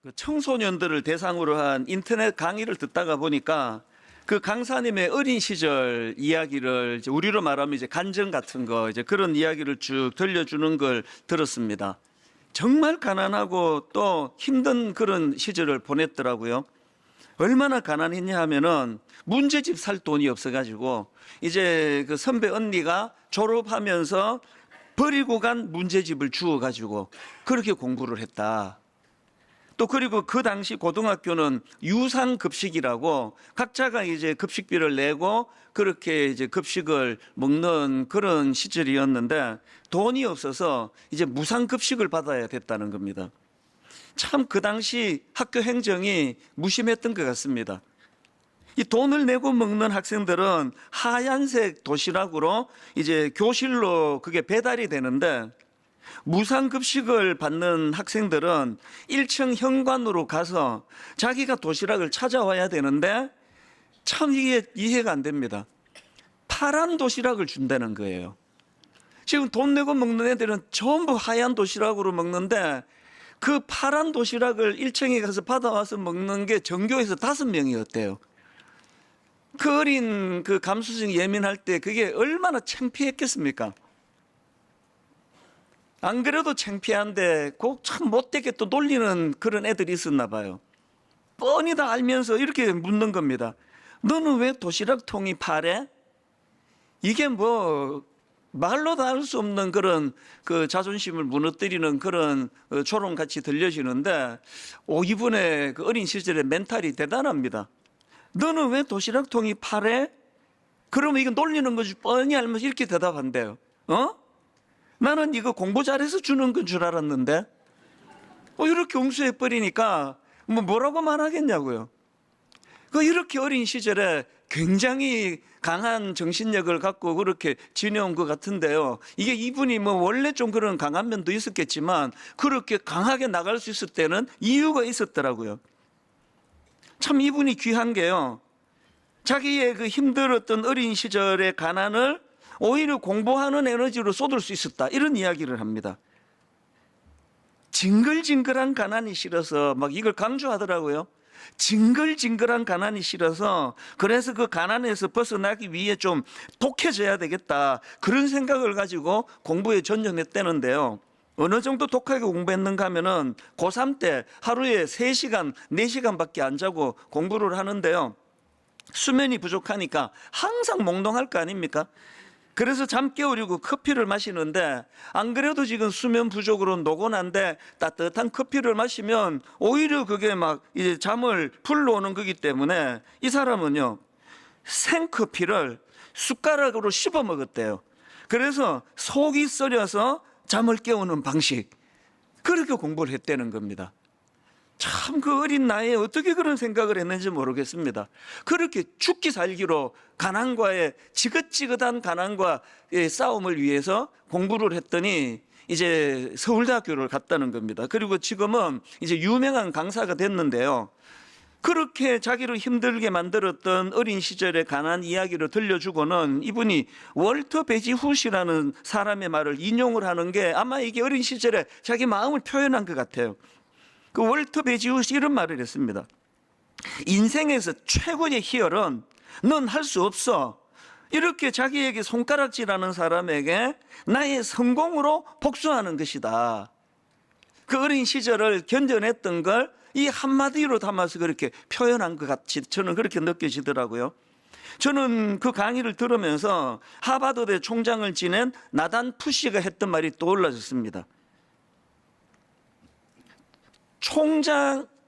그 청소년들을 대상으로 한 인터넷 강의를 듣다가 보니까 그 강사님의 어린 시절 이야기를 이제 우리로 말하면 이제 간증 같은 거 이제 그런 이야기를 쭉 들려주는 걸 들었습니다. 정말 가난하고 또 힘든 그런 시절을 보냈더라고요. 얼마나 가난했냐 하면은 문제집 살 돈이 없어가지고 이제 그 선배 언니가 졸업하면서 버리고 간 문제집을 주워가지고 그렇게 공부를 했다. 또 그리고 그 당시 고등학교는 유상급식이라고 각자가 이제 급식비를 내고 그렇게 이제 급식을 먹는 그런 시절이었는데 돈이 없어서 이제 무상급식을 받아야 됐다는 겁니다. 참 그 당시 학교 행정이 무심했던 것 같습니다. 이 돈을 내고 먹는 학생들은 하얀색 도시락으로 이제 교실로 그게 배달이 되는데 무상급식을 받는 학생들은 1층 현관으로 가서 자기가 도시락을 찾아와야 되는데 참 이게 이해가 안 됩니다. 파란 도시락을 준다는 거예요. 지금 돈 내고 먹는 애들은 전부 하얀 도시락으로 먹는데 그 파란 도시락을 1층에 가서 받아와서 먹는 게 전교에서 5명이었대요. 그 어린 그 감수성이 예민할 때 그게 얼마나 창피했겠습니까? 안 그래도 창피한데 꼭 참 못되게 또 놀리는 그런 애들이 있었나 봐요. 뻔히 다 알면서 이렇게 묻는 겁니다. 너는 왜 도시락통이 파래? 이게 뭐 말로도 할 수 없는 그런 그 자존심을 무너뜨리는 그런 조롱같이 들려지는데 이분의 그 어린 시절의 멘탈이 대단합니다. 너는 왜 도시락통이 파래? 그러면 이거 놀리는 거지 뻔히 알면서 이렇게 대답한대요. 나는 이거 공부 잘해서 주는 건 줄 알았는데 이렇게 옹수해 버리니까 뭐라고 말하겠냐고요. 이렇게 어린 시절에 굉장히 강한 정신력을 갖고 그렇게 지내온 것 같은데요. 이게 이분이 원래 좀 그런 강한 면도 있었겠지만 그렇게 강하게 나갈 수 있을 때는 이유가 있었더라고요. 참 이분이 귀한 게요. 자기의 그 힘들었던 어린 시절의 가난을 오히려 공부하는 에너지로 쏟을 수 있었다. 이런 이야기를 합니다. 징글징글한 가난이 싫어서 막 이걸 강조하더라고요. 징글징글한 가난이 싫어서 그래서 그 가난에서 벗어나기 위해 좀 독해져야 되겠다. 그런 생각을 가지고 공부에 전념했다는데요. 어느 정도 독하게 공부했는가 하면은 고3 때 하루에 3시간, 4시간밖에 안 자고 공부를 하는데요. 수면이 부족하니까 항상 몽롱할 거 아닙니까? 그래서 잠 깨우려고 커피를 마시는데 안 그래도 지금 수면 부족으로 노곤한데 따뜻한 커피를 마시면 오히려 그게 막 이제 잠을 불러오는 거기 때문에 이 사람은요 생커피를 숟가락으로 씹어 먹었대요. 그래서 속이 썰려서 잠을 깨우는 방식, 그렇게 공부를 했다는 겁니다. 참 그 어린 나이에 어떻게 그런 생각을 했는지 모르겠습니다. 그렇게 죽기 살기로 가난과의 지긋지긋한 가난과의 싸움을 위해서 공부를 했더니 이제 서울대학교를 갔다는 겁니다. 그리고 지금은 이제 유명한 강사가 됐는데요. 그렇게 자기를 힘들게 만들었던 어린 시절의 가난 이야기를 들려주고는 이분이 월터 베지훗이라는 사람의 말을 인용을 하는 게 아마 이게 어린 시절에 자기 마음을 표현한 것 같아요. 그 월터 베지훗이 이런 말을 했습니다. 인생에서 최고의 희열은 넌 할 수 없어. 이렇게 자기에게 손가락질하는 사람에게 나의 성공으로 복수하는 것이다. 그 어린 시절을 견뎌냈던 걸 이 한마디로 담아서 그렇게 표현한 것 같이 저는 그렇게 느껴지더라고요. 저는 그 강의를 들으면서 하버드대 총장을 지낸 나단 푸시가 했던 말이 떠올라졌습니다.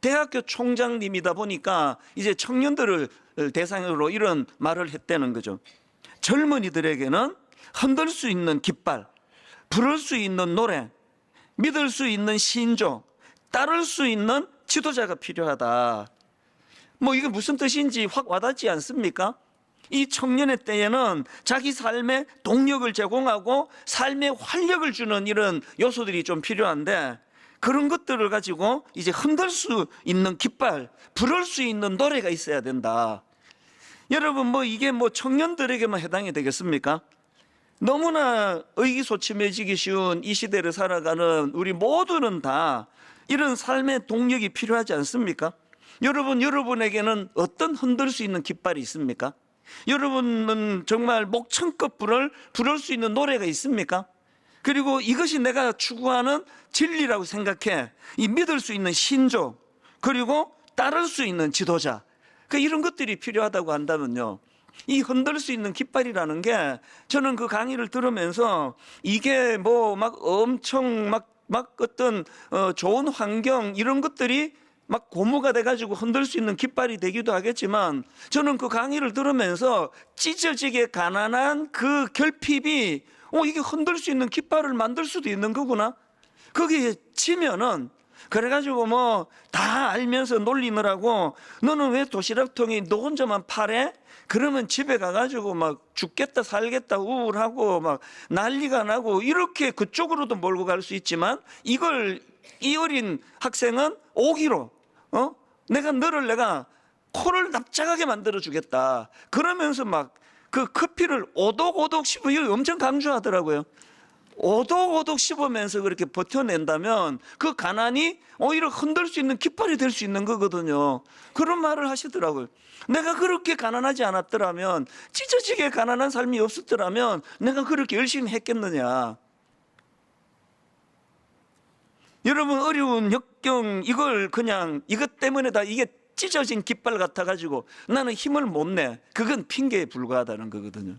대학교 총장님이다 보니까 이제 청년들을 대상으로 이런 말을 했다는 거죠. 젊은이들에게는 흔들 수 있는 깃발, 부를 수 있는 노래, 믿을 수 있는 신조, 따를 수 있는 지도자가 필요하다. 이게 무슨 뜻인지 확 와닿지 않습니까? 이 청년의 때에는 자기 삶에 동력을 제공하고 삶에 활력을 주는 이런 요소들이 좀 필요한데 그런 것들을 가지고 이제 흔들 수 있는 깃발, 부를 수 있는 노래가 있어야 된다. 여러분 이게 청년들에게만 해당이 되겠습니까? 너무나 의기소침해지기 쉬운 이 시대를 살아가는 우리 모두는 다 이런 삶의 동력이 필요하지 않습니까? 여러분에게는 어떤 흔들 수 있는 깃발이 있습니까? 여러분은 정말 목청껏 부를 수 있는 노래가 있습니까? 그리고 이것이 내가 추구하는 진리라고 생각해 이 믿을 수 있는 신조, 그리고 따를 수 있는 지도자, 이런 것들이 필요하다고 한다면요, 이 흔들 수 있는 깃발이라는 게, 저는 그 강의를 들으면서 이게 뭐 막 엄청 막 어떤 좋은 환경 이런 것들이 막 고무가 돼가지고 흔들 수 있는 깃발이 되기도 하겠지만, 저는 그 강의를 들으면서 찢어지게 가난한 그 결핍이 이게 흔들 수 있는 깃발을 만들 수도 있는 거구나. 거기에 치면은 그래가지고 뭐 다 알면서 놀리느라고 너는 왜 도시락통이 너 혼자만 파래? 그러면 집에 가가지고 막 죽겠다 살겠다 우울하고 막 난리가 나고 이렇게 그쪽으로도 몰고 갈 수 있지만, 이걸 이 어린 학생은 오기로 내가 코를 납작하게 만들어 주겠다 그러면서 막 그 커피를 오독오독 씹어, 이거 엄청 강조하더라고요. 오독오독 씹으면서 그렇게 버텨낸다면 그 가난이 오히려 흔들 수 있는 깃발이 될 수 있는 거거든요. 그런 말을 하시더라고요. 내가 그렇게 가난하지 않았더라면, 찢어지게 가난한 삶이 없었더라면 내가 그렇게 열심히 했겠느냐. 여러분, 어려운 역경, 이걸 그냥 이것 때문에 다 이게 찢어진 깃발 같아가지고 나는 힘을 못 내, 그건 핑계에 불과하다는 거거든요.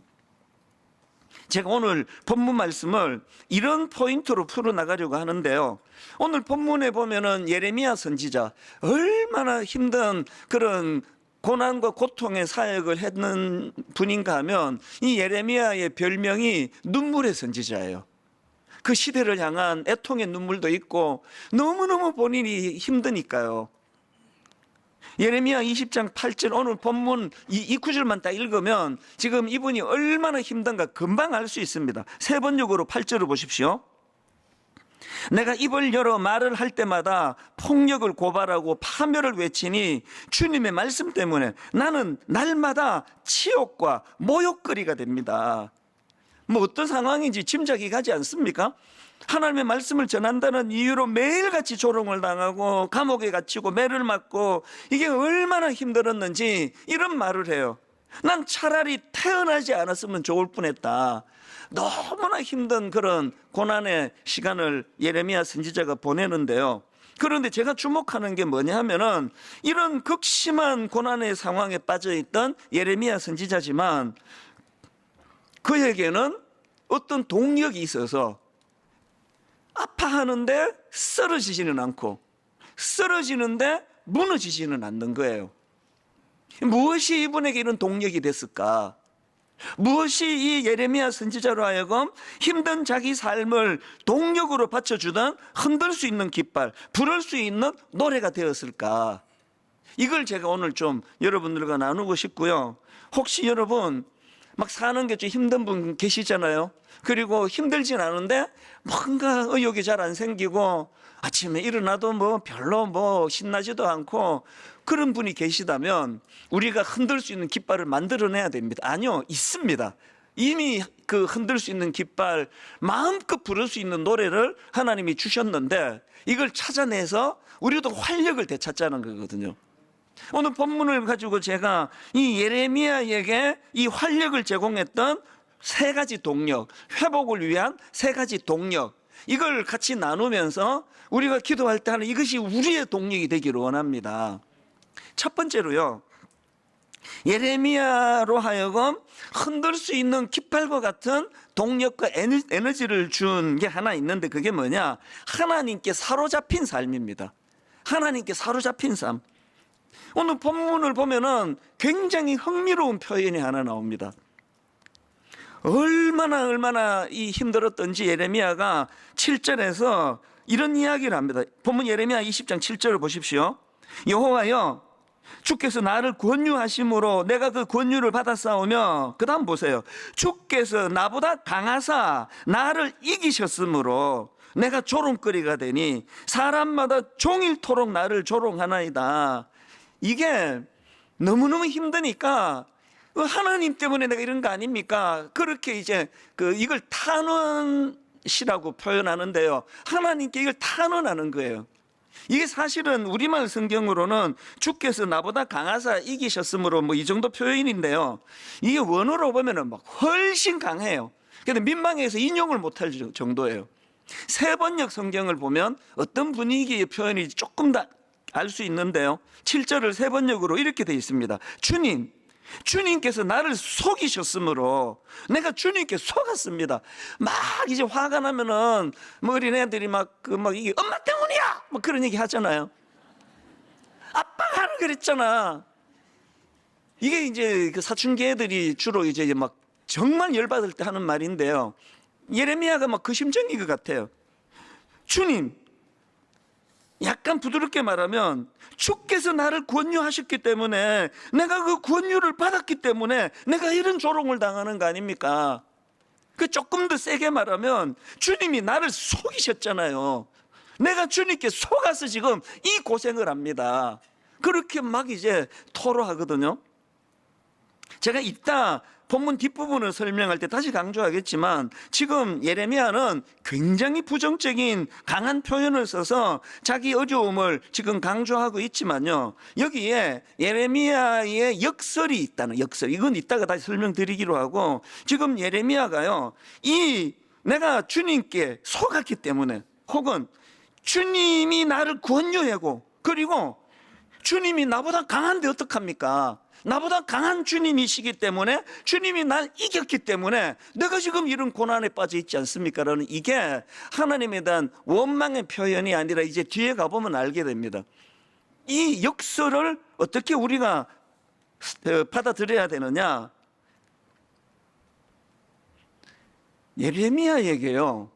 제가 오늘 본문 말씀을 이런 포인트로 풀어나가려고 하는데요, 오늘 본문에 보면은 예레미야 선지자 얼마나 힘든 그런 고난과 고통의 사역을 했는 분인가 하면, 이 예레미야의 별명이 눈물의 선지자예요. 그 시대를 향한 애통의 눈물도 있고 너무너무 본인이 힘드니까요. 예레미야 20장 8절, 오늘 본문 이 구절만 딱 읽으면 지금 이분이 얼마나 힘든가 금방 알 수 있습니다. 세 번역으로 8절을 보십시오. 내가 입을 열어 말을 할 때마다 폭력을 고발하고 파멸을 외치니 주님의 말씀 때문에 나는 날마다 치욕과 모욕거리가 됩니다. 뭐 어떤 상황인지 짐작이 가지 않습니까? 하나님의 말씀을 전한다는 이유로 매일같이 조롱을 당하고 감옥에 갇히고 매를 맞고, 이게 얼마나 힘들었는지 이런 말을 해요. 난 차라리 태어나지 않았으면 좋을 뻔했다. 너무나 힘든 그런 고난의 시간을 예레미야 선지자가 보내는데요, 그런데 제가 주목하는 게 뭐냐 하면은, 이런 극심한 고난의 상황에 빠져있던 예레미야 선지자지만 그에게는 어떤 동력이 있어서 아파하는데 쓰러지지는 않고 쓰러지는데 무너지지는 않는 거예요. 무엇이 이분에게 이런 동력이 됐을까? 무엇이 이 예레미야 선지자로 하여금 힘든 자기 삶을 동력으로 받쳐주던 흔들 수 있는 깃발, 부를 수 있는 노래가 되었을까? 이걸 제가 오늘 좀 여러분들과 나누고 싶고요. 혹시 여러분 막 사는 게 좀 힘든 분 계시잖아요. 그리고 힘들진 않은데 뭔가 의욕이 잘 안 생기고 아침에 일어나도 뭐 별로 뭐 신나지도 않고 그런 분이 계시다면, 우리가 흔들 수 있는 깃발을 만들어내야 됩니다. 아니요, 있습니다. 이미 그 흔들 수 있는 깃발, 마음껏 부를 수 있는 노래를 하나님이 주셨는데, 이걸 찾아내서 우리도 활력을 되찾자는 거거든요. 오늘 본문을 가지고 제가 이 예레미야에게 이 활력을 제공했던 세 가지 동력, 회복을 위한 세 가지 동력, 이걸 같이 나누면서 우리가 기도할 때 하는, 이것이 우리의 동력이 되기를 원합니다. 첫 번째로요, 예레미야로 하여금 흔들 수 있는 깃발과 같은 동력과 에너지를 준 게 하나 있는데, 그게 뭐냐? 하나님께 사로잡힌 삶입니다. 하나님께 사로잡힌 삶. 오늘 본문을 보면은 굉장히 흥미로운 표현이 하나 나옵니다. 얼마나 이 힘들었던지 예레미야가 7절에서 이런 이야기를 합니다. 본문 예레미야 20장 7절을 보십시오. 여호와여, 주께서 나를 권유하심으로 내가 그 권유를 받았사오며, 그 다음 보세요. 주께서 나보다 강하사 나를 이기셨으므로 내가 조롱거리가 되니 사람마다 종일토록 나를 조롱하나이다. 이게 너무너무 힘드니까 하나님 때문에 내가 이런 거 아닙니까? 그렇게 이제 이걸 탄원시라고 표현하는데요, 하나님께 이걸 탄원하는 거예요. 이게 사실은 우리말 성경으로는 주께서 나보다 강하사 이기셨으므로 뭐 이 정도 표현인데요. 이게 원어로 보면은 막 훨씬 강해요. 근데 민망해서 인용을 못할 정도예요. 세 번역 성경을 보면 어떤 분위기의 표현인지 조금 더 알 수 있는데요. 7절을 세 번역으로 이렇게 되어 있습니다. 주님께서 나를 속이셨으므로 내가 주님께 속았습니다. 막 이제 화가 나면은 뭐 어린애들이 막 이게 엄마 때문이야! 뭐 그런 얘기 하잖아요. 아빠가 하라 그랬잖아. 이게 이제 그 사춘기 애들이 주로 이제 막 정말 열받을 때 하는 말인데요. 예레미야가 막 그 심정인 것 같아요. 주님, 약간 부드럽게 말하면 주께서 나를 권유하셨기 때문에 내가 그 권유를 받았기 때문에 내가 이런 조롱을 당하는 거 아닙니까? 그 조금 더 세게 말하면 주님이 나를 속이셨잖아요. 내가 주님께 속아서 지금 이 고생을 합니다. 그렇게 막 이제 토로하거든요. 제가 이따 본문 뒷부분을 설명할 때 다시 강조하겠지만 지금 예레미야는 굉장히 부정적인 강한 표현을 써서 자기 어려움을 지금 강조하고 있지만요. 여기에 예레미야의 역설이 있다는 역설. 이건 이따가 다시 설명드리기로 하고 지금 예레미야가요. 내가 주님께 속았기 때문에 혹은 주님이 나를 권유하고 그리고 주님이 나보다 강한데 어떡합니까? 나보다 강한 주님이시기 때문에 주님이 날 이겼기 때문에 내가 지금 이런 고난에 빠져 있지 않습니까? 라는 이게 하나님에 대한 원망의 표현이 아니라 이제 뒤에 가보면 알게 됩니다. 이 역설을 어떻게 우리가 받아들여야 되느냐? 예레미야에게요.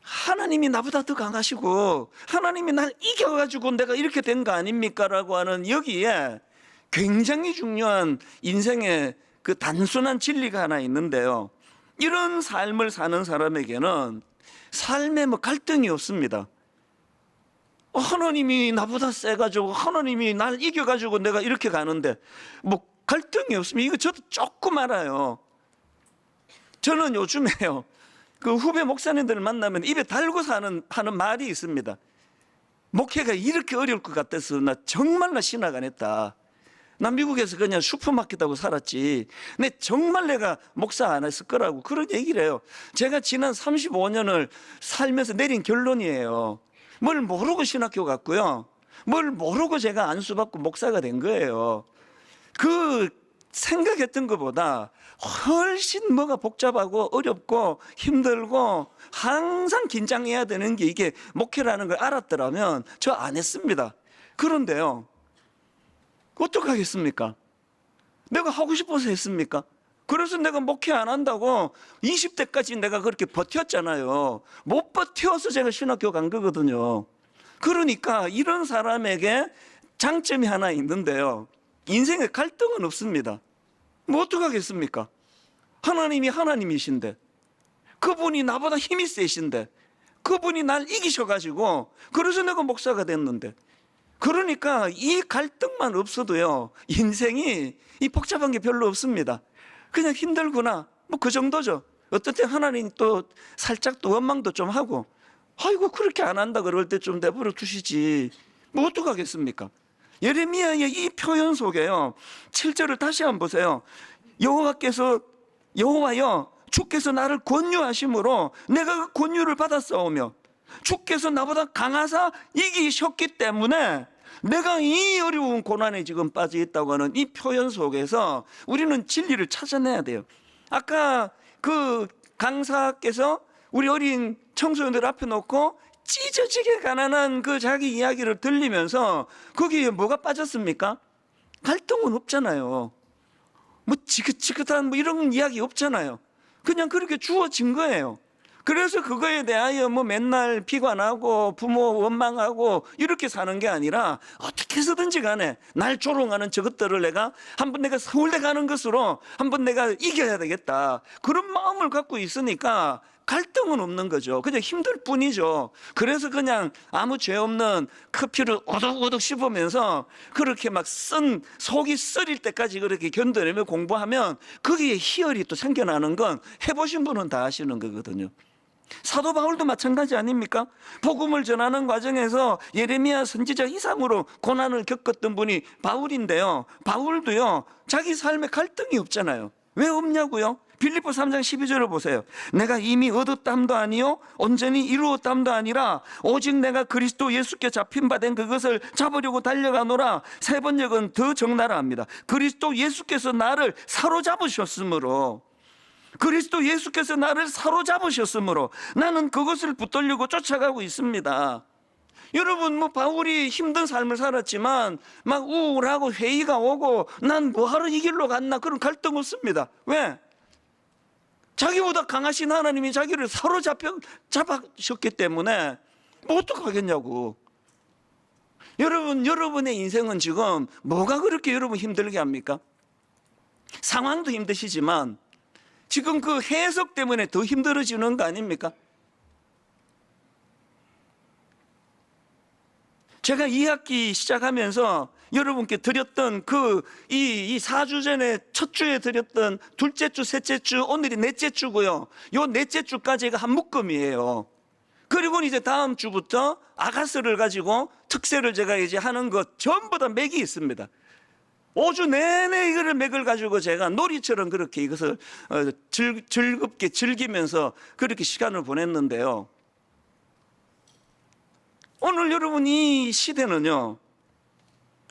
하나님이 나보다 더 강하시고 하나님이 날 이겨가지고 내가 이렇게 된 거 아닙니까? 라고 하는 여기에 굉장히 중요한 인생의 그 단순한 진리가 하나 있는데요. 이런 삶을 사는 사람에게는 삶에 뭐 갈등이 없습니다. 하나님이 나보다 세가지고 하나님이 날 이겨가지고 내가 이렇게 가는데 뭐 갈등이 없으면 이거 저도 조금 알아요. 저는 요즘에요. 그 후배 목사님들을 만나면 입에 달고 하는 말이 있습니다. 목회가 이렇게 어려울 것 같아서 나 정말 신학 안 했다. 난 미국에서 그냥 슈퍼마켓하고 살았지. 근데 정말 내가 목사 안 했을 거라고 그런 얘기를 해요. 제가 지난 35년을 살면서 내린 결론이에요. 뭘 모르고 신학교 갔고요. 뭘 모르고 제가 안수받고 목사가 된 거예요. 그 생각했던 것보다 훨씬 뭐가 복잡하고 어렵고 힘들고 항상 긴장해야 되는 게 이게 목회라는 걸 알았더라면 저 안 했습니다. 그런데요, 어떡하겠습니까? 내가 하고 싶어서 했습니까? 그래서 내가 목회 안 한다고 20대까지 내가 그렇게 버텼잖아요. 못 버텨서 제가 신학교 간 거거든요. 그러니까 이런 사람에게 장점이 하나 있는데요. 인생에 갈등은 없습니다. 뭐 어떡하겠습니까? 하나님이 하나님이신데 그분이 나보다 힘이 세신데 그분이 날 이기셔가지고 그래서 내가 목사가 됐는데 그러니까 이 갈등만 없어도요 인생이 이 복잡한 게 별로 없습니다. 그냥 힘들구나 뭐 그 정도죠. 어떨 때 하나님 또 살짝 또 원망도 좀 하고 아이고 그렇게 안 한다 그럴 때 좀 내버려 두시지 뭐 어떡하겠습니까? 예레미야의 이 표현 속에요 7절을 다시 한번 보세요. 여호와여 주께서 나를 권유하심으로 내가 그 권유를 받았사오며 주께서 나보다 강하사 이기셨기 때문에 내가 이 어려운 고난에 지금 빠져 있다고 하는 이 표현 속에서 우리는 진리를 찾아내야 돼요. 아까 그 강사께서 우리 어린 청소년들 앞에 놓고 찢어지게 가난한 그 자기 이야기를 들리면서 거기에 뭐가 빠졌습니까? 갈등은 없잖아요. 뭐 지긋지긋한 뭐 이런 이야기 없잖아요. 그냥 그렇게 주어진 거예요. 그래서 그거에 대하여 뭐 맨날 비관하고 부모 원망하고 이렇게 사는 게 아니라 어떻게 해서든지 간에 날 조롱하는 저것들을 내가 한번 내가 서울대 가는 것으로 한번 내가 이겨야 되겠다. 그런 마음을 갖고 있으니까 갈등은 없는 거죠. 그냥 힘들 뿐이죠. 그래서 그냥 아무 죄 없는 커피를 오독오독 씹으면서 그렇게 막 속이 쓰릴 때까지 그렇게 견뎌내며 공부하면 거기에 희열이 또 생겨나는 건 해보신 분은 다 아시는 거거든요. 사도 바울도 마찬가지 아닙니까? 복음을 전하는 과정에서 예레미야 선지자 이상으로 고난을 겪었던 분이 바울인데요. 바울도요, 자기 삶에 갈등이 없잖아요. 왜 없냐고요? 빌립보 3장 12절을 보세요. 내가 이미 얻었담도 아니요 온전히 이루었담도 아니라 오직 내가 그리스도 예수께 잡힌 바 된 그것을 잡으려고 달려가노라. 세 번역은 더 적나라 합니다. 그리스도 예수께서 나를 사로잡으셨으므로, 그리스도 예수께서 나를 사로잡으셨으므로 나는 그것을 붙들려고 쫓아가고 있습니다. 여러분, 뭐 바울이 힘든 삶을 살았지만 막 우울하고 회의가 오고 난 뭐하러 이 길로 갔나 그런 갈등 없습니다. 왜? 자기보다 강하신 하나님이 자기를 잡으셨기 때문에 뭐 어떡하겠냐고. 여러분, 여러분의 인생은 지금 뭐가 그렇게 여러분 힘들게 합니까? 상황도 힘드시지만 지금 그 해석 때문에 더 힘들어지는 거 아닙니까? 제가 2학기 시작하면서 여러분께 드렸던 이 4주 전에 첫 주에 드렸던 둘째 주, 셋째 주, 오늘이 넷째 주고요. 요 넷째 주까지가 한 묶음이에요. 그리고 이제 다음 주부터 아가스를 가지고 특세를 제가 이제 하는 것 전부 다 맥이 있습니다. 5주 내내 이거를 맥을 가지고 제가 놀이처럼 그렇게 이것을 즐겁게 즐기면서 그렇게 시간을 보냈는데요. 오늘 여러분, 이 시대는요,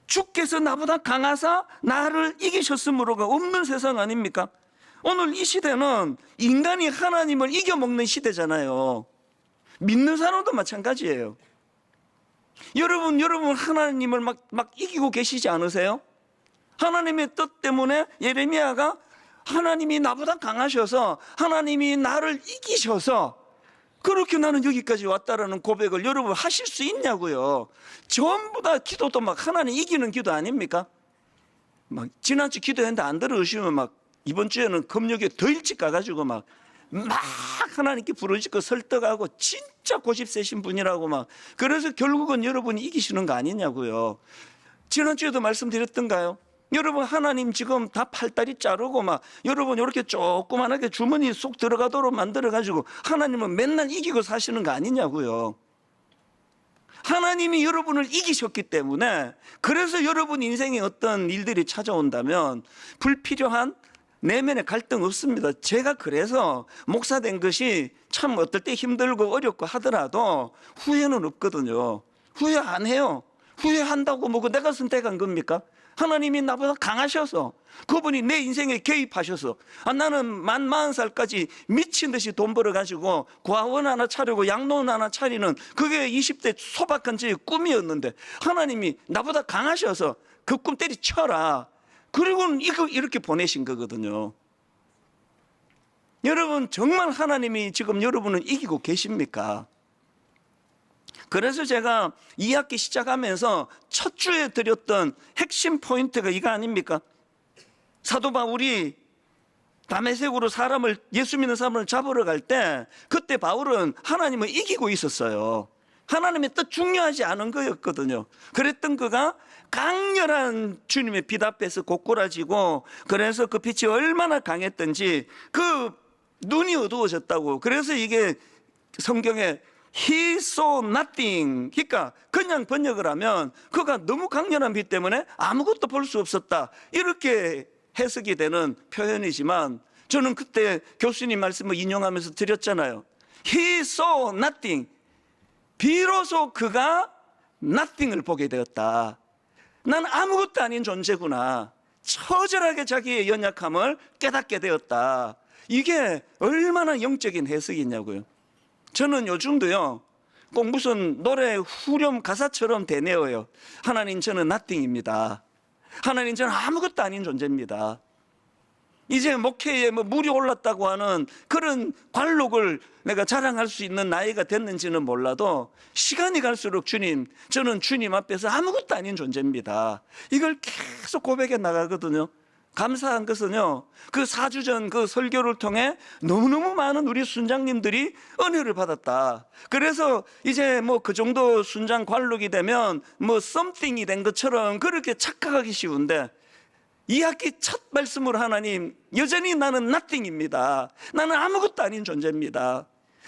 주께서 나보다 강하사 나를 이기셨으므로가 없는 세상 아닙니까? 오늘 이 시대는 인간이 하나님을 이겨먹는 시대잖아요. 믿는 사람도 마찬가지예요. 여러분 하나님을 막 이기고 계시지 않으세요? 하나님의 뜻 때문에 예레미야가 하나님이 나보다 강하셔서 하나님이 나를 이기셔서 그렇게 나는 여기까지 왔다라는 고백을 여러분 하실 수 있냐고요. 전부 다 기도도 막 하나님 이기는 기도 아닙니까? 막 지난주 기도했는데 안 들으시면 막 이번 주에는 금요일에 더 일찍 가가지고 막 하나님께 부르짖고 설득하고 진짜 고집 세신 분이라고 막, 그래서 결국은 여러분이 이기시는 거 아니냐고요. 지난주에도 말씀드렸던가요? 여러분, 하나님 지금 다 팔다리 자르고 막 여러분 이렇게 조그만하게 주머니 쏙 들어가도록 만들어가지고 하나님은 맨날 이기고 사시는 거 아니냐고요. 하나님이 여러분을 이기셨기 때문에, 그래서 여러분 인생에 어떤 일들이 찾아온다면 불필요한 내면의 갈등 없습니다. 제가 그래서 목사 된 것이 참 어떨 때 힘들고 어렵고 하더라도 후회는 없거든요. 후회 안 해요. 후회한다고 뭐고 내가 선택한 겁니까? 하나님이 나보다 강하셔서 그분이 내 인생에 개입하셔서 나는 만 40살까지 미친 듯이 돈 벌어가지고 과원 하나 차리고 양로원 하나 차리는 그게 20대 소박한 제 꿈이었는데 하나님이 나보다 강하셔서 그 꿈 때리쳐라. 그리고는 이렇게 보내신 거거든요. 여러분, 정말 하나님이 지금 여러분을 이기고 계십니까? 그래서 제가 2학기 시작하면서 첫 주에 드렸던 핵심 포인트가 이거 아닙니까? 사도 바울이 다메섹으로 예수 믿는 사람을 잡으러 갈 때 그때 바울은 하나님을 이기고 있었어요. 하나님의 뜻 중요하지 않은 거였거든요. 그랬던 그가 강렬한 주님의 빛 앞에서 고꾸라지고, 그래서 그 빛이 얼마나 강했던지 그 눈이 어두워졌다고. 그래서 이게 성경에 He saw nothing. 그러니까 그냥 번역을 하면 그가 너무 강렬한 빛 때문에 아무것도 볼 수 없었다, 이렇게 해석이 되는 표현이지만 저는 그때 교수님 말씀을 인용하면서 드렸잖아요. He saw nothing. 비로소 그가 nothing을 보게 되었다. 난 아무것도 아닌 존재구나. 처절하게 자기의 연약함을 깨닫게 되었다. 이게 얼마나 영적인 해석이냐고요. 저는 요즘도요, 꼭 무슨 노래 후렴 가사처럼 되뇌어요. 하나님, 저는 nothing입니다. 하나님, 저는 아무것도 아닌 존재입니다. 이제 목회에 물이 올랐다고 하는 그런 관록을 내가 자랑할 수 있는 나이가 됐는지는 몰라도 시간이 갈수록 주님, 저는 주님 앞에서 아무것도 아닌 존재입니다. 이걸 계속 고백해 나가거든요. 감사한 것은요, 그 4주 전 그 설교를 통해 너무너무 많은 우리 순장님들이 은혜를 받았다. 그래서 이제 그 정도 순장 관록이 되면 something이 된 것처럼 그렇게 착각하기 쉬운데, 2학기 첫 말씀으로 하나님, 여전히 나는 nothing입니다. 나는 아무것도 아닌 존재입니다.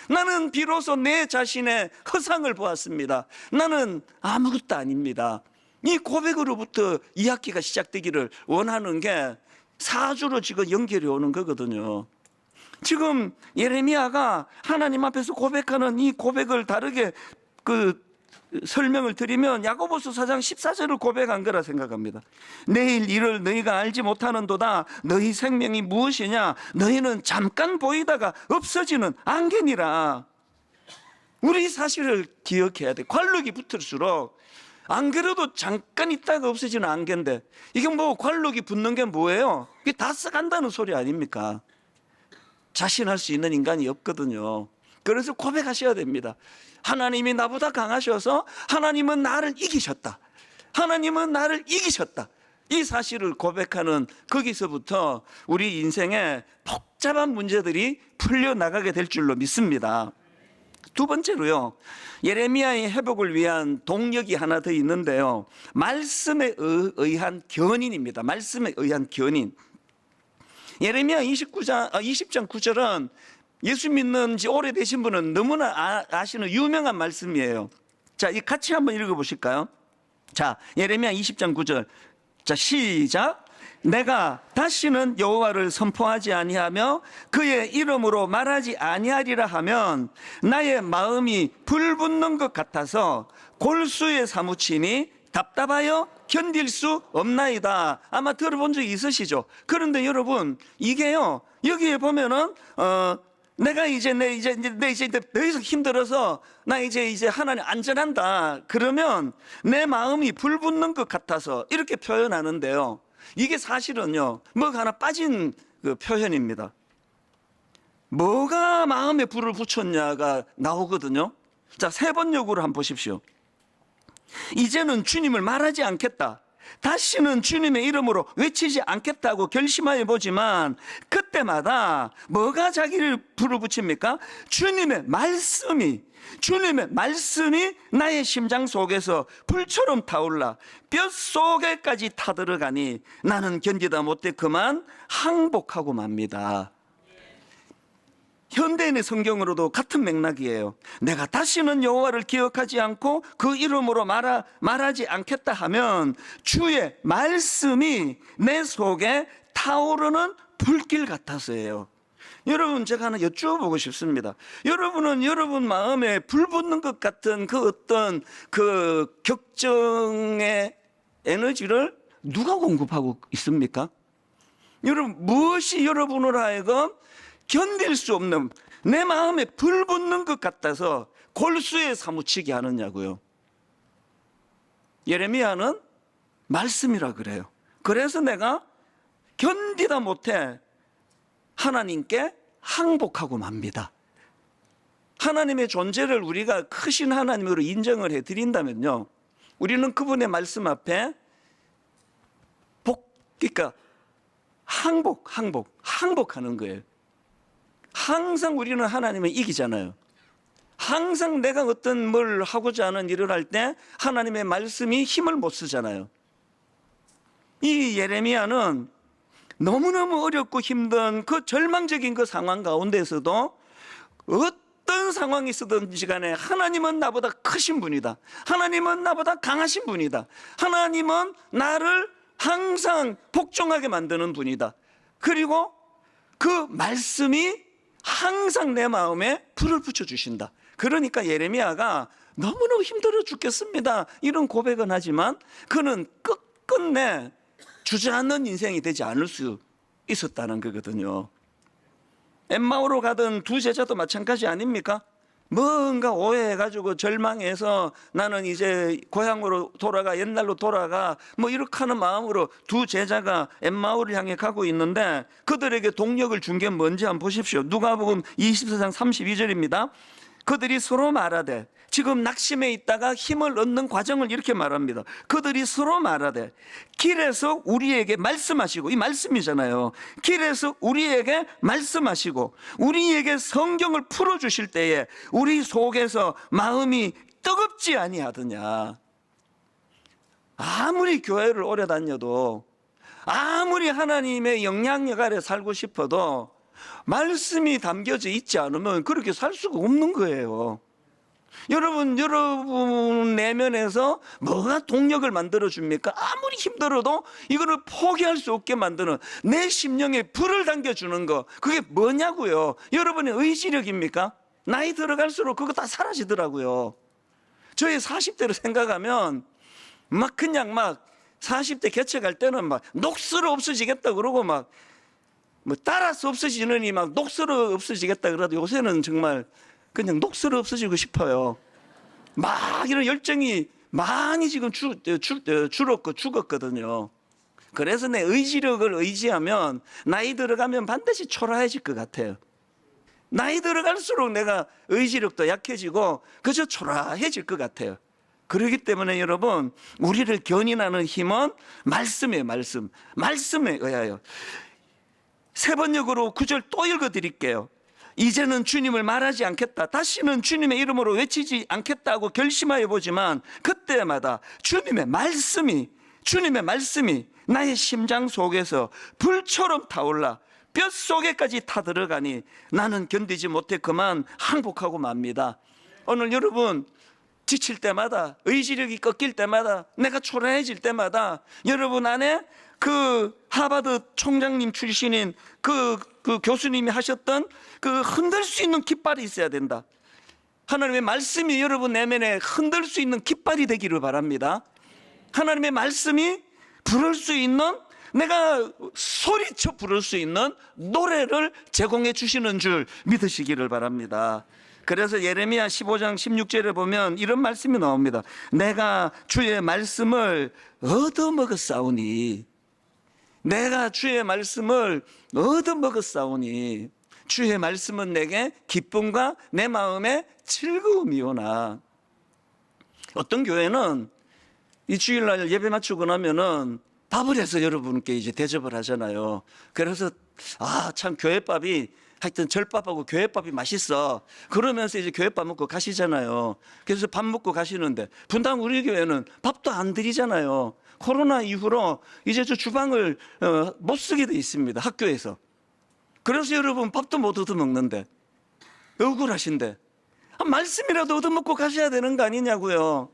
나는 비로소 내 자신의 허상을 보았습니다. 나는 아무것도 아닙니다. 이 고백으로부터 이 학기가 시작되기를 원하는 게 사주로 지금 연결이 오는 거거든요. 지금 예레미야가 하나님 앞에서 고백하는 이 고백을 다르게 설명을 드리면 야고보서 4장 14절을 고백한 거라 생각합니다. 내일 일을 너희가 알지 못하는도다. 너희 생명이 무엇이냐? 너희는 잠깐 보이다가 없어지는 안개니라. 우리 사실을 기억해야 돼. 관록이 붙을수록 안 그래도 잠깐 있다가 없어지는 안개인데 이게 뭐 관록이 붙는 게 뭐예요? 이게 다 써간다는 소리 아닙니까? 자신할 수 있는 인간이 없거든요. 그래서 고백하셔야 됩니다. 하나님이 나보다 강하셔서 하나님은 나를 이기셨다. 하나님은 나를 이기셨다. 이 사실을 고백하는 거기서부터 우리 인생의 복잡한 문제들이 풀려나가게 될 줄로 믿습니다. 두 번째로요, 예레미야의 회복을 위한 동력이 하나 더 있는데요, 말씀에 의한 견인입니다. 말씀에 의한 견인. 예레미야 20장 9절은 예수 믿는 지 오래되신 분은 너무나 아시는 유명한 말씀이에요. 자, 이 같이 한번 읽어보실까요? 자, 예레미야 20장 9절. 자, 시작. 내가 다시는 여호와를 선포하지 아니하며 그의 이름으로 말하지 아니하리라 하면 나의 마음이 불붙는 것 같아서 골수에 사무치니 답답하여 견딜 수 없나이다. 아마 들어본 적이 있으시죠? 그런데 여러분, 이게요, 여기에 보면은 내가 이제 더 이상 힘들어서 나 이제 하나님 안전한다. 그러면 내 마음이 불붙는 것 같아서 이렇게 표현하는데요. 이게 사실은요, 뭐가 하나 빠진 그 표현입니다. 뭐가 마음에 불을 붙였냐가 나오거든요. 자, 세 번역으로 한번 보십시오. 이제는 주님을 말하지 않겠다. 다시는 주님의 이름으로 외치지 않겠다고 결심하여 보지만 그때마다 뭐가 자기를 불을 붙입니까? 주님의 말씀이 나의 심장 속에서 불처럼 타올라 뼛속에까지 타들어가니 나는 견디다 못해 그만 항복하고 맙니다. 현대인의 성경으로도 같은 맥락이에요. 내가 다시는 여호와를 기억하지 않고 그 이름으로 말하지 않겠다 하면 주의 말씀이 내 속에 타오르는 불길 같아서예요. 여러분, 제가 하나 여쭈어보고 싶습니다. 여러분은 여러분 마음에 불 붙는 것 같은 그 어떤 그 격정의 에너지를 누가 공급하고 있습니까? 여러분, 무엇이 여러분을 하여금 견딜 수 없는 내 마음에 불 붙는 것 같아서 골수에 사무치게 하느냐고요. 예레미야는 말씀이라 그래요. 그래서 내가 견디다 못해 하나님께 항복하고 맙니다. 하나님의 존재를 우리가 크신 하나님으로 인정을 해드린다면요, 우리는 그분의 말씀 앞에 그러니까 항복하는 거예요. 항상 우리는 하나님을 이기잖아요. 항상 내가 어떤 뭘 하고자 하는 일을 할 때 하나님의 말씀이 힘을 못 쓰잖아요. 이 예레미야는 너무너무 어렵고 힘든 그 절망적인 그 상황 가운데서도 어떤 상황이 있었든지 간에 하나님은 나보다 크신 분이다. 하나님은 나보다 강하신 분이다. 하나님은 나를 항상 복종하게 만드는 분이다. 그리고 그 말씀이 항상 내 마음에 불을 붙여주신다. 그러니까 예레미야가 너무너무 힘들어 죽겠습니다, 이런 고백은 하지만 그는 끝끝내 주저앉는 인생이 되지 않을 수 있었다는 거거든요. 엠마오로 가던 두 제자도 마찬가지 아닙니까? 뭔가 오해해가지고 절망해서 나는 이제 고향으로 돌아가, 옛날로 돌아가, 뭐 이렇게 하는 마음으로 두 제자가 엠마오를 향해 가고 있는데 그들에게 동력을 준 게 뭔지 한번 보십시오. 누가복음 24장 32절입니다. 그들이 서로 말하되, 지금 낙심해 있다가 힘을 얻는 과정을 이렇게 말합니다. 그들이 서로 말하되 길에서 우리에게 말씀하시고, 이 말씀이잖아요. 길에서 우리에게 말씀하시고 우리에게 성경을 풀어주실 때에 우리 속에서 마음이 뜨겁지 아니하더냐. 아무리 교회를 오래 다녀도, 아무리 하나님의 영향력 아래 살고 싶어도 말씀이 담겨져 있지 않으면 그렇게 살 수가 없는 거예요. 여러분 내면에서 뭐가 동력을 만들어 줍니까? 아무리 힘들어도 이거를 포기할 수 없게 만드는 내 심령에 불을 당겨주는 거, 그게 뭐냐고요? 여러분의 의지력입니까? 나이 들어갈수록 그거 다 사라지더라고요. 저희 40대로 생각하면 그냥 40대 개척할 때는 녹슬어 없어지겠다 그러고 뭐 따라서 없어지느니 녹슬어 없어지겠다 그러도 요새는 정말 그냥 녹슬어 없어지고 싶어요. 이런 열정이 많이 지금 죽었거든요. 그래서 내 의지력을 의지하면 나이 들어가면 반드시 초라해질 것 같아요. 나이 들어갈수록 내가 의지력도 약해지고 그저 초라해질 것 같아요. 그렇기 때문에 여러분, 우리를 견인하는 힘은 말씀이에요. 말씀에 의하여. 세 번역으로 9절 또 읽어드릴게요. 이제는 주님을 말하지 않겠다, 다시는 주님의 이름으로 외치지 않겠다고 결심하여 보지만 그때마다 주님의 말씀이 나의 심장 속에서 불처럼 타올라 뼛속에까지 타들어가니 나는 견디지 못해 그만 항복하고 맙니다. 오늘 여러분 지칠 때마다, 의지력이 꺾일 때마다, 내가 초라해질 때마다 여러분 안에 그 하버드 총장님 출신인 그 교수님이 하셨던 그 흔들 수 있는 깃발이 있어야 된다. 하나님의 말씀이 여러분 내면에 흔들 수 있는 깃발이 되기를 바랍니다. 하나님의 말씀이 부를 수 있는, 내가 소리쳐 부를 수 있는 노래를 제공해 주시는 줄 믿으시기를 바랍니다. 그래서 예레미야 15장 16절에 보면 이런 말씀이 나옵니다. 내가 주의 말씀을 얻어먹었사오니, 내가 주의 말씀을 얻어먹었사오니 주의 말씀은 내게 기쁨과 내 마음에 즐거움이오나. 어떤 교회는 이 주일날 예배 마치고 나면은 밥을 해서 여러분께 이제 대접을 하잖아요. 그래서 참 교회밥이, 하여튼 절밥하고 교회밥이 맛있어, 그러면서 이제 교회밥 먹고 가시잖아요. 그래서 밥 먹고 가시는데 분당 우리 교회는 밥도 안 드리잖아요. 코로나 이후로 이제 저 주방을 못 쓰게 돼 있습니다, 학교에서. 그래서 여러분 밥도 못 얻어먹는데, 억울하신데 말씀이라도 얻어먹고 가셔야 되는 거 아니냐고요.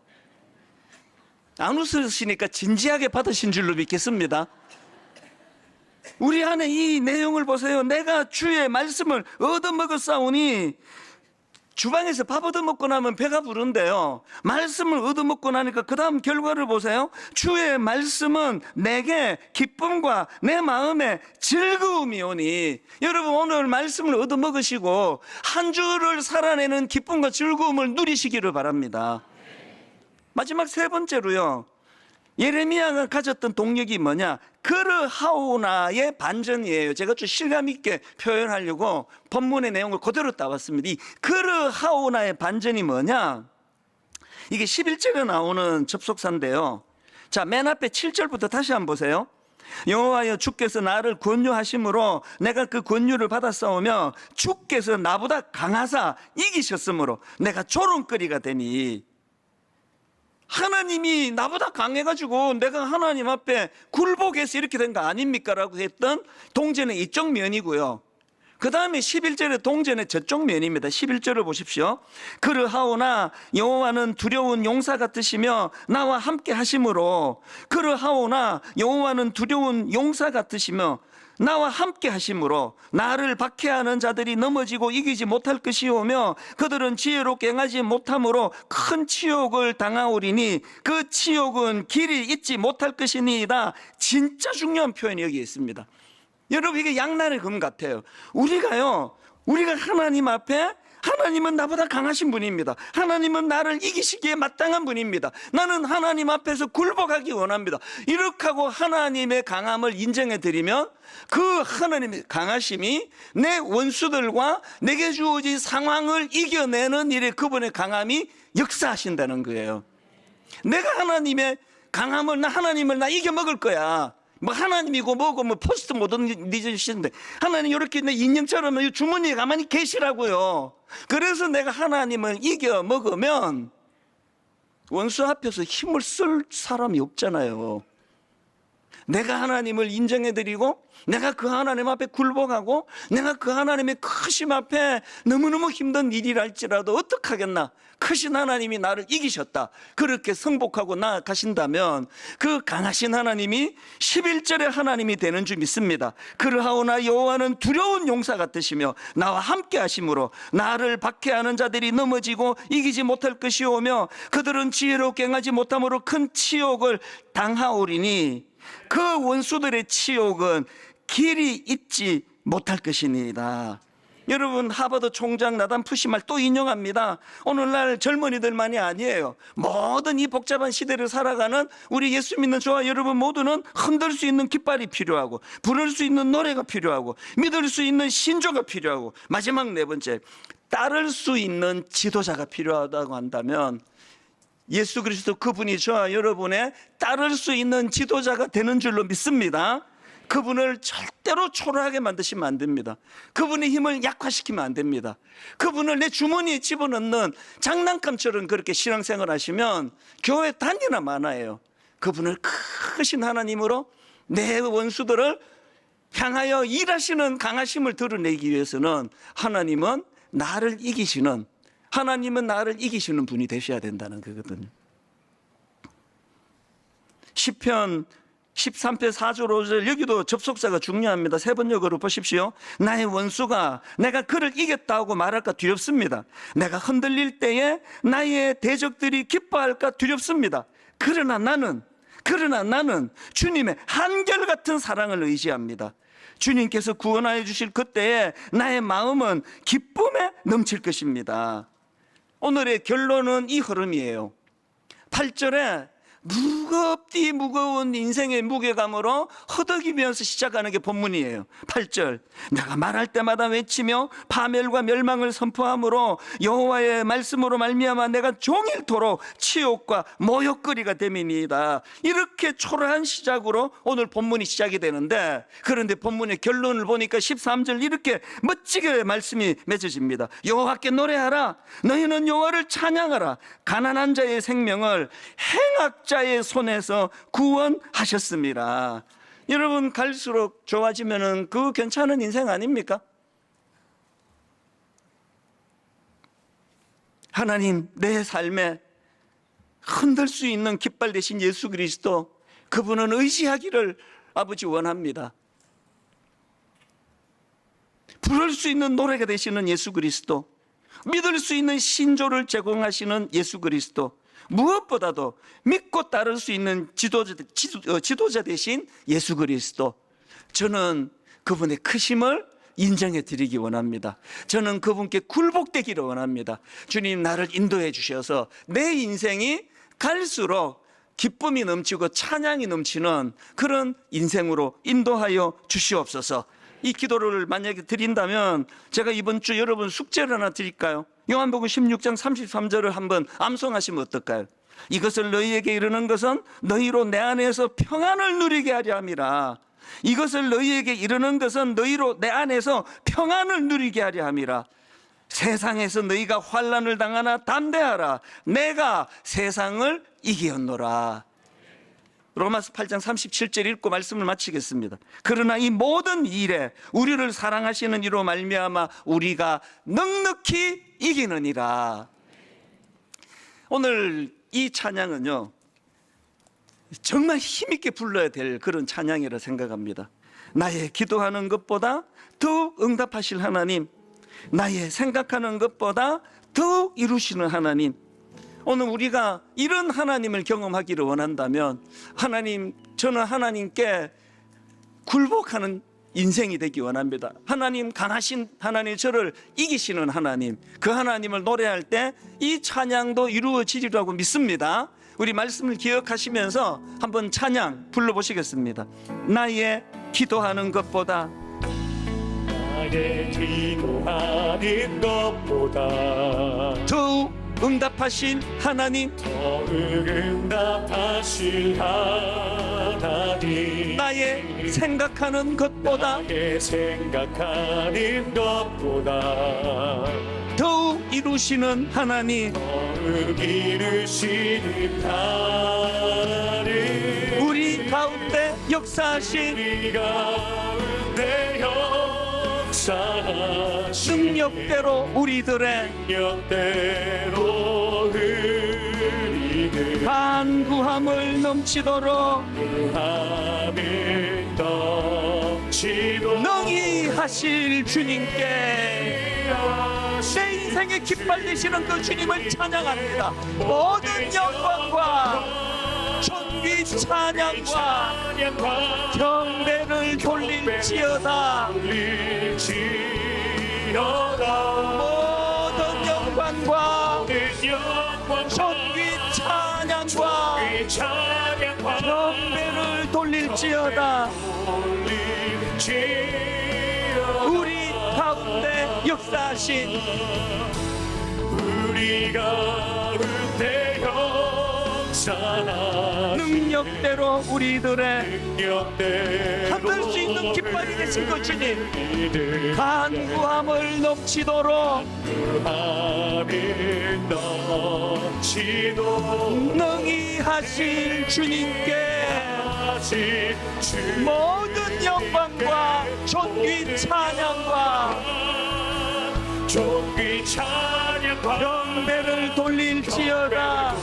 안 웃으시니까 진지하게 받으신 줄로 믿겠습니다. 우리 안에 이 내용을 보세요. 내가 주의 말씀을 얻어먹었사오니, 주방에서 밥 얻어먹고 나면 배가 부른데요, 말씀을 얻어먹고 나니까 그 다음 결과를 보세요. 주의 말씀은 내게 기쁨과 내 마음에 즐거움이 오니. 여러분 오늘 말씀을 얻어먹으시고 한 주를 살아내는 기쁨과 즐거움을 누리시기를 바랍니다. 마지막 세 번째로요, 예레미야가 가졌던 동력이 뭐냐? 그르하오나의 반전이에요. 제가 좀 실감 있게 표현하려고 본문의 내용을 그대로 따왔습니다. 이 그르하오나의 반전이 뭐냐? 이게 11절에 나오는 접속사인데요. 자, 맨 앞에 7절부터 다시 한번 보세요. 여호와여, 주께서 나를 권유하심으로 내가 그 권유를 받았사오며 주께서 나보다 강하사 이기셨으므로 내가 조롱거리가 되니. 하나님이 나보다 강해가지고 내가 하나님 앞에 굴복해서 이렇게 된 거 아닙니까? 라고 했던 동전의 이쪽 면이고요. 그 다음에 11절의 동전의 저쪽 면입니다. 11절을 보십시오. 그르하오나 여호와는 두려운 용사 같으시며 나와 함께 하심으로, 그르하오나 여호와는 두려운 용사 같으시며 나와 함께 하심으로 나를 박해하는 자들이 넘어지고 이기지 못할 것이오며 그들은 지혜롭게 행하지 못함으로 큰 치욕을 당하오리니 그 치욕은 길이 잊지 못할 것이니이다. 진짜 중요한 표현이 여기 있습니다. 여러분 이게 양날의 검 같아요. 우리가 하나님 앞에, 하나님은 나보다 강하신 분입니다. 하나님은 나를 이기시기에 마땅한 분입니다. 나는 하나님 앞에서 굴복하기 원합니다. 이렇게 하고 하나님의 강함을 인정해 드리면 그 하나님의 강하심이 내 원수들과 내게 주어진 상황을 이겨내는 일에 그분의 강함이 역사하신다는 거예요. 내가 하나님의 강함을, 하나님을 나 이겨먹을 거야. 하나님이고 뭐고 포스트 모더니즘인데 하나님 이렇게 내 인형처럼 주머니에 가만히 계시라고요. 그래서 내가 하나님을 이겨 먹으면 원수 앞에서 힘을 쓸 사람이 없잖아요. 내가 하나님을 인정해드리고 내가 그 하나님 앞에 굴복하고 내가 그 하나님의 크심 앞에 너무너무 힘든 일이랄지라도 어떡하겠나, 크신 하나님이 나를 이기셨다, 그렇게 승복하고 나아가신다면 그 강하신 하나님이 11절의 하나님이 되는 줄 믿습니다. 그러하오나 여호와는 두려운 용사 같으시며 나와 함께 하심으로 나를 박해하는 자들이 넘어지고 이기지 못할 것이오며 그들은 지혜롭게 행하지 못함으로 큰 치욕을 당하오리니 그 원수들의 치욕은 길이 잊지 못할 것이니이다. 여러분, 하버드 총장 나단 푸시말 또 인용합니다. 오늘날 젊은이들만이 아니에요. 모든 이 복잡한 시대를 살아가는 우리 예수 믿는 저와 여러분 모두는 흔들 수 있는 깃발이 필요하고 부를 수 있는 노래가 필요하고 믿을 수 있는 신조가 필요하고 마지막 네 번째, 따를 수 있는 지도자가 필요하다고 한다면 예수 그리스도 그분이 저와 여러분의 따를 수 있는 지도자가 되는 줄로 믿습니다. 그분을 절대로 초라하게 만드시면 안 됩니다. 그분의 힘을 약화시키면 안 됩니다. 그분을 내 주머니에 집어넣는 장난감처럼 그렇게 신앙생활 하시면 교회 단위나 많아요. 그분을 크신 하나님으로 내 원수들을 향하여 일하시는 강하심을 드러내기 위해서는 하나님은 나를 이기시는 분이 되셔야 된다는 거거든요. 시편 13편 4절 5절, 여기도 접속사가 중요합니다. 세 번역으로 보십시오. 나의 원수가 내가 그를 이겼다고 말할까 두렵습니다. 내가 흔들릴 때에 나의 대적들이 기뻐할까 두렵습니다. 그러나 나는 주님의 한결같은 사랑을 의지합니다. 주님께서 구원하여 주실 그때에 나의 마음은 기쁨에 넘칠 것입니다. 오늘의 결론은 이 흐름이에요. 8절에 무거운 인생의 무게감으로 허덕이면서 시작하는 게 본문이에요. 8절, 내가 말할 때마다 외치며 파멸과 멸망을 선포함으로 여호와의 말씀으로 말미암아 내가 종일토록 치욕과 모욕거리가 됨이니이다. 이렇게 초라한 시작으로 오늘 본문이 시작이 되는데, 그런데 본문의 결론을 보니까 13절 이렇게 멋지게 말씀이 맺어집니다. 여호와께 노래하라, 너희는 여호와를 찬양하라, 가난한 자의 생명을 행악자의 손에서 구원하셨습니다. 여러분, 갈수록 좋아지면은 그 괜찮은 인생 아닙니까? 하나님, 내 삶에 흔들 수 있는 깃발 대신 예수 그리스도, 그분은 의지하기를 아버지 원합니다. 부를 수 있는 노래가 되시는 예수 그리스도, 믿을 수 있는 신조를 제공하시는 예수 그리스도, 무엇보다도 믿고 따를 수 있는 지도자 대신 예수 그리스도, 저는 그분의 크심을 인정해 드리기 원합니다. 저는 그분께 굴복되기를 원합니다. 주님, 나를 인도해 주셔서 내 인생이 갈수록 기쁨이 넘치고 찬양이 넘치는 그런 인생으로 인도하여 주시옵소서. 이 기도를 만약에 드린다면 제가 이번 주 여러분 숙제를 하나 드릴까요? 요한복음 16장 33절을 한번 암송하시면 어떨까요? 이것을 너희에게 이르는 것은 너희로 내 안에서 평안을 누리게 하려 함이라. 이것을 너희에게 이르는 것은 너희로 내 안에서 평안을 누리게 하려 함이라. 세상에서 너희가 환난을 당하나 담대하라. 내가 세상을 이기었노라. 로마서 8장 37절 읽고 말씀을 마치겠습니다. 그러나 이 모든 일에 우리를 사랑하시는 이로 말미암아 우리가 넉넉히 이기느니라. 오늘 이 찬양은요, 정말 힘있게 불러야 될 그런 찬양이라 생각합니다. 나의 기도하는 것보다 더욱 응답하실 하나님, 나의 생각하는 것보다 더욱 이루시는 하나님, 오늘 우리가 이런 하나님을 경험하기를 원한다면, 하나님, 저는 하나님께 굴복하는 인생이 되기 원합니다. 하나님, 강하신 하나님, 저를 이기시는 하나님, 그 하나님을 노래할 때 이 찬양도 이루어지리라고 믿습니다. 우리 말씀을 기억하시면서 한번 찬양 불러보시겠습니다. 나의 기도하는 것보다, 나의 기도하는 것보다 더욱 응답하신 하나님, 더욱 응답하실 하나님, 나의 생각하는 것보다 나의 생각하는 것보다 더욱 이루시는 하나님, 더욱 이루시는 하나님, 우리 가운데 가운데 역사하신 우리 가운데 역사하신 능력대로 우리들의 능력대로 우리들 간구함을 넘치도록 함을 넘치도록 능히 하실 주님께 내 인생의 깃발 되시는 그 주님을 찬양합니다. 모든 영광과 존귀 찬양과 경배를 돌릴지어다. 모든 영광과 존귀 찬양과 경배를 돌릴지어다. 우리 가운데 역사하신 우리 가운데 역사하신 능력대로 우리들의 능력대로 흔들 수 있는 깃발이 되신 그 주님, 우리들 간구함을 넘치도록 함을 넘치도록 능히 하실 주님께 하신 주 모든 영광과 존귀 찬양과 존귀 찬양과 경배를 돌릴지어다.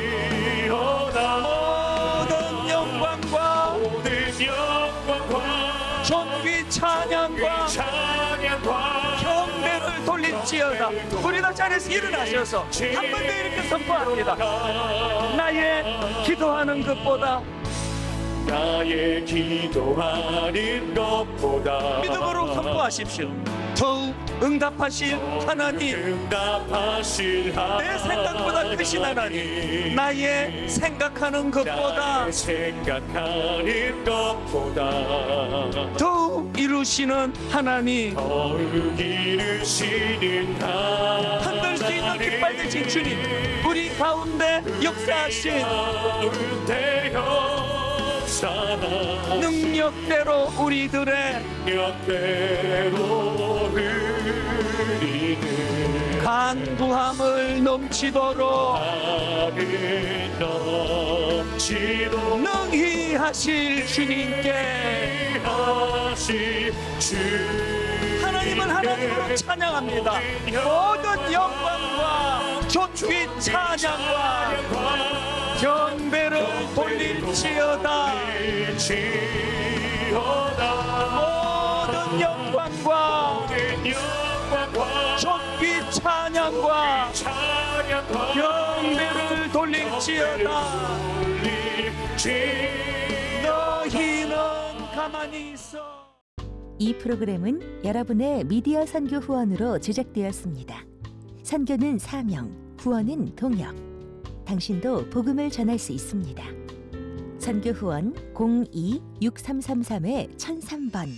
돌릴지어다 모든 영광과 모든 영광과 존귀 찬양과 찬양과 경배를 돌릴지어다. 우리 다 자리에서 일어나셔서 한 번 더 이렇게 선포합니다. 나의 기도하는 것보다 나의 기도하는 것보다 믿음으로 선포하십시오. 더욱 응답하실 하나님, 응답하실 내 생각보다 크신 하나님, 나의 생각하는 것보다 나의 생각하는 것보다 더욱 이루시는 하나님, 더욱 이루시는 흔들 수 있는 깃발 되신 주님, 우리 가운데 역사하신 가운데 역사하신 능력대로 우리들의 능력대로 우리들 간구함을 넘치도록 함을 넘치도록 능히 하실 주님께 하신 주 하나님은 하나님으로 찬양합니다. 모든 영광과 존귀 찬양과 경배를 돌릴지어다. 모든 영광과 존귀 찬양과 경배를 돌릴지어다. 너희는 가만히 있어. 이 프로그램은 여러분의 미디어 선교 후원으로 제작되었습니다. 선교는 사명, 후원은 동역. 당신도 복음을 전할 수 있습니다. 선교 후원 02-6333-1003번